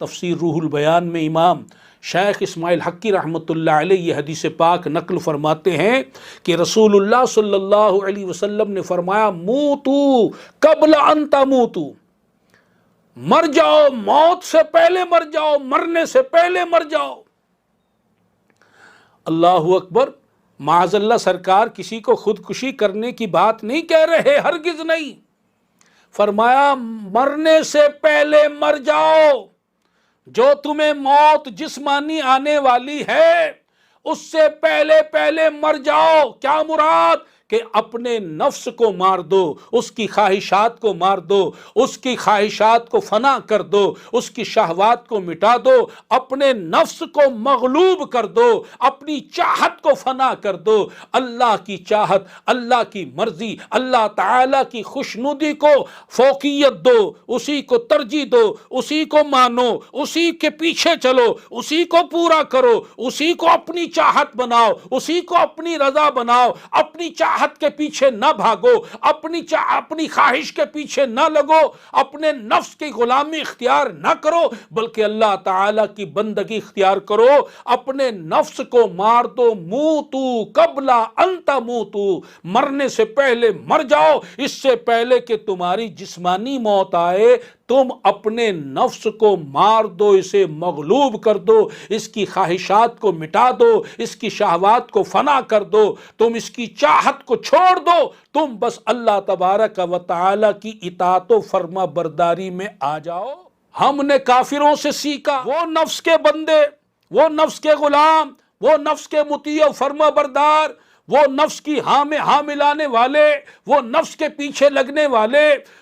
تفسیر روح البیان میں امام شیخ اسماعیل حقی رحمۃ اللہ علیہ یہ حدیث پاک نقل فرماتے ہیں کہ رسول اللہ صلی اللہ علیہ وسلم نے فرمایا موتو قبل ان تموتو، مر جاؤ موت سے پہلے مر جاؤ، مرنے سے پہلے مر جاؤ۔ اللہ اکبر، معاذ اللہ سرکار کسی کو خودکشی کرنے کی بات نہیں کہہ رہے، ہرگز نہیں، فرمایا مرنے سے پہلے مر جاؤ، جو تمہیں موت جسمانی آنے والی ہے اس سے پہلے پہلے مر جاؤ۔ کیا مراد؟ کہ اپنے نفس کو مار دو، اس کی خواہشات کو مار دو، اس کی خواہشات کو فنا کر دو، اس کی شہوات کو مٹا دو، اپنے نفس کو مغلوب کر دو، اپنی چاہت کو فنا کر دو۔ اللہ کی چاہت، اللہ کی مرضی، اللہ تعالی کی خوشنودی کو فوقیت دو، اسی کو ترجیح دو، اسی کو مانو، اسی کے پیچھے چلو، اسی کو پورا کرو، اسی کو اپنی چاہت بناؤ، اسی کو اپنی رضا بناؤ، اپنی چاہت کے پیچھے نہ بھاگو، اپنی خواہش کے پیچھے نہ لگو، اپنے نفس کی غلامی اختیار نہ کرو، بلکہ اللہ تعالی کی بندگی اختیار کرو۔ اپنے نفس کو مار دو، موتو قبل ان تموتو، مرنے سے پہلے مر جاؤ، اس سے پہلے کہ تمہاری جسمانی موت آئے تم اپنے نفس کو مار دو، اسے مغلوب کر دو، اس کی خواہشات کو مٹا دو، اس کی شہوات کو فنا کر دو، تم اس کی چاہت کو چھوڑ دو، تم بس اللہ تبارک و تعالی کی اطاعت و فرما برداری میں آ جاؤ۔ ہم نے کافروں سے سیکھا، وہ نفس کے بندے، وہ نفس کے غلام، وہ نفس کے مطیع و فرما بردار، وہ نفس کی ہاں میں ہاں ملانے والے، وہ نفس کے پیچھے لگنے والے،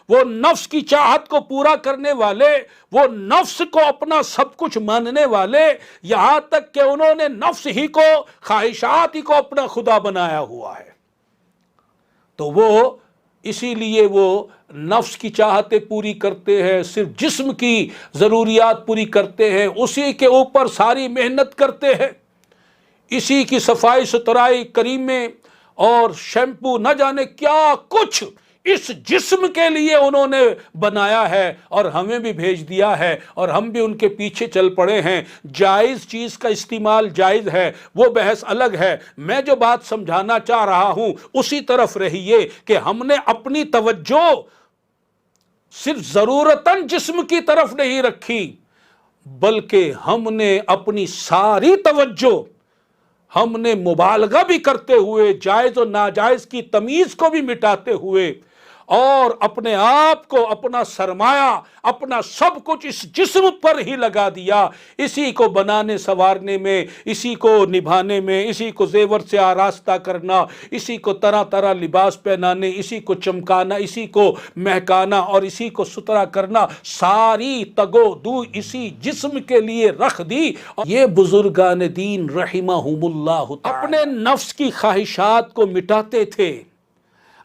وہ نفس کی چاہت کو پورا کرنے والے، وہ نفس کو اپنا سب کچھ ماننے والے، یہاں تک کہ انہوں نے نفس ہی کو، خواہشات ہی کو اپنا خدا بنایا ہوا ہے۔ تو وہ اسی لیے وہ نفس کی چاہتیں پوری کرتے ہیں، صرف جسم کی ضروریات پوری کرتے ہیں، اسی کے اوپر ساری محنت کرتے ہیں، اسی کی صفائی ستھرائی، کریمیں اور شیمپو نہ جانے کیا کچھ اس جسم کے لیے انہوں نے بنایا ہے اور ہمیں بھی بھیج دیا ہے، اور ہم بھی ان کے پیچھے چل پڑے ہیں۔ جائز چیز کا استعمال جائز ہے، وہ بحث الگ ہے، میں جو بات سمجھانا چاہ رہا ہوں اسی طرف رہیے کہ ہم نے اپنی توجہ صرف ضرورتاً جسم کی طرف نہیں رکھی، بلکہ ہم نے اپنی ساری توجہ، ہم نے مبالغہ بھی کرتے ہوئے، جائز و ناجائز کی تمیز کو بھی مٹاتے ہوئے، اور اپنے آپ کو، اپنا سرمایہ، اپنا سب کچھ اس جسم پر ہی لگا دیا، اسی کو بنانے سنوارنے میں، اسی کو نبھانے میں، اسی کو زیور سے آراستہ کرنا، اسی کو طرح طرح لباس پہنانے، اسی کو چمکانا، اسی کو مہکانا اور اسی کو ستھرا کرنا، ساری تگو دو اسی جسم کے لیے رکھ دی۔ یہ بزرگان دین رحمہم اللہ اپنے نفس کی خواہشات کو مٹاتے تھے،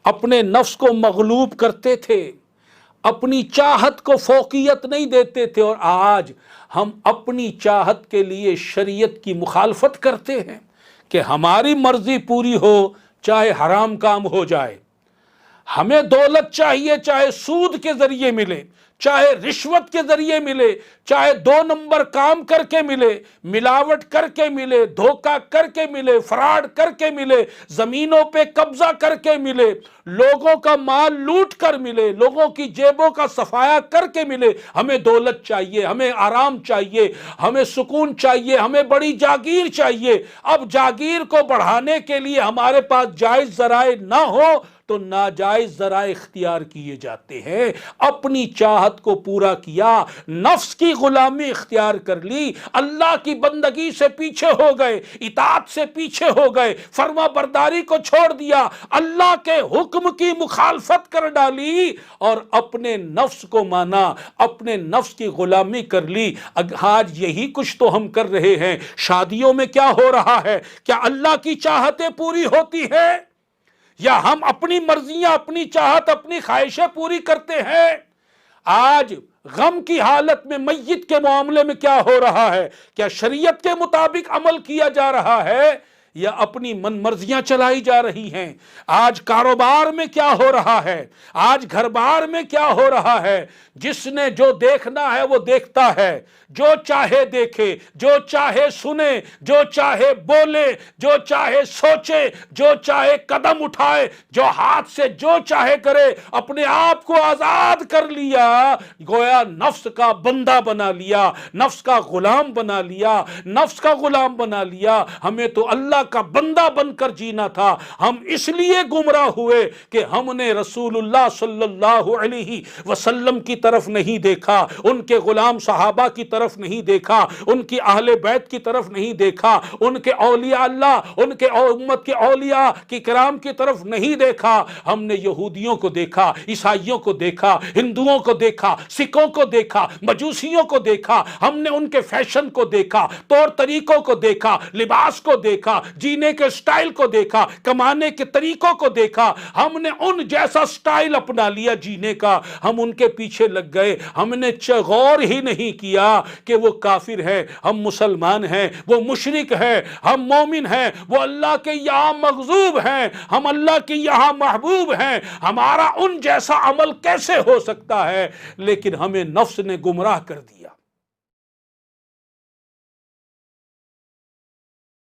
اپنے نفس کو مغلوب کرتے تھے، اپنی چاہت کو فوقیت نہیں دیتے تھے، اور آج ہم اپنی چاہت کے لیے شریعت کی مخالفت کرتے ہیں کہ ہماری مرضی پوری ہو چاہے حرام کام ہو جائے، ہمیں دولت چاہیے چاہے سود کے ذریعے ملے، چاہے رشوت کے ذریعے ملے، چاہے 2 نمبر کام کر کے ملے، ملاوٹ کر کے ملے، دھوکہ کر کے ملے، فراڈ کر کے ملے، زمینوں پہ قبضہ کر کے ملے، لوگوں کا مال لوٹ کر ملے، لوگوں کی جیبوں کا صفایا کر کے ملے، ہمیں دولت چاہیے، ہمیں آرام چاہیے، ہمیں سکون چاہیے، ہمیں بڑی جاگیر چاہیے۔ اب جاگیر کو بڑھانے کے لیے ہمارے پاس جائز ذرائع نہ ہو تو ناجائز ذرائع اختیار کیے جاتے ہیں۔ اپنی چاہت کو پورا کیا، نفس کی غلامی اختیار کر لی، اللہ کی بندگی سے پیچھے ہو گئے، اطاعت سے پیچھے ہو گئے، فرما برداری کو چھوڑ دیا، اللہ کے حکم کی مخالفت کر ڈالی اور اپنے نفس کو مانا، اپنے نفس کی غلامی کر لی۔ آج یہی کچھ تو ہم کر رہے ہیں۔ شادیوں میں کیا ہو رہا ہے؟ کیا اللہ کی چاہتیں پوری ہوتی ہیں یا ہم اپنی مرضیاں، اپنی چاہت، اپنی خواہشیں پوری کرتے ہیں؟ آج غم کی حالت میں میت کے معاملے میں کیا ہو رہا ہے؟ کیا شریعت کے مطابق عمل کیا جا رہا ہے یا اپنی من مرضیاں چلائی جا رہی ہیں؟ آج کاروبار میں کیا ہو رہا ہے؟ آج گھر بار میں کیا ہو رہا ہے؟ جس نے جو دیکھنا ہے وہ دیکھتا ہے، جو چاہے دیکھے، جو چاہے سنے، جو چاہے بولے، جو چاہے سوچے، جو چاہے قدم اٹھائے، جو ہاتھ سے جو چاہے کرے، اپنے آپ کو آزاد کر لیا، گویا نفس کا بندہ بنا لیا، نفس کا غلام بنا لیا، نفس کا غلام بنا لیا۔ ہمیں تو اللہ کا بندہ بن کر جینا تھا۔ ہم اس لیے گمراہ ہوئے کہ ہم نے رسول اللہ صلی اللہ علیہ وسلم کی طرف نہیں دیکھا، ان کے غلام صحابہ کی طرف نہیں دیکھا، ان کی اہل بیت کی طرف نہیں دیکھا، ان کے اولیاء اللہ، ان کے امت کے اولیاء کی کرام کی طرف نہیں دیکھا۔ ہم نے یہودیوں کو دیکھا، عیسائیوں کو دیکھا، ہندوؤں کو دیکھا، سکھوں کو دیکھا، مجوسیوں کو دیکھا، ہم نے ان کے فیشن کو دیکھا، طور طریقوں کو دیکھا، لباس کو دیکھا، جینے کے سٹائل کو دیکھا، کمانے کے طریقوں کو دیکھا۔ ہم نے ان جیسا سٹائل اپنا لیا جینے کا، ہم ان کے پیچھے لگ گئے۔ ہم نے غور ہی نہیں کیا کہ وہ کافر ہے، ہم مسلمان ہیں، وہ مشرک ہے، ہم مومن ہیں، وہ اللہ کے یہاں مغضوب ہیں، ہم اللہ کے یہاں محبوب ہیں۔ ہمارا ان جیسا عمل کیسے ہو سکتا ہے؟ لیکن ہمیں نفس نے گمراہ کر دیا۔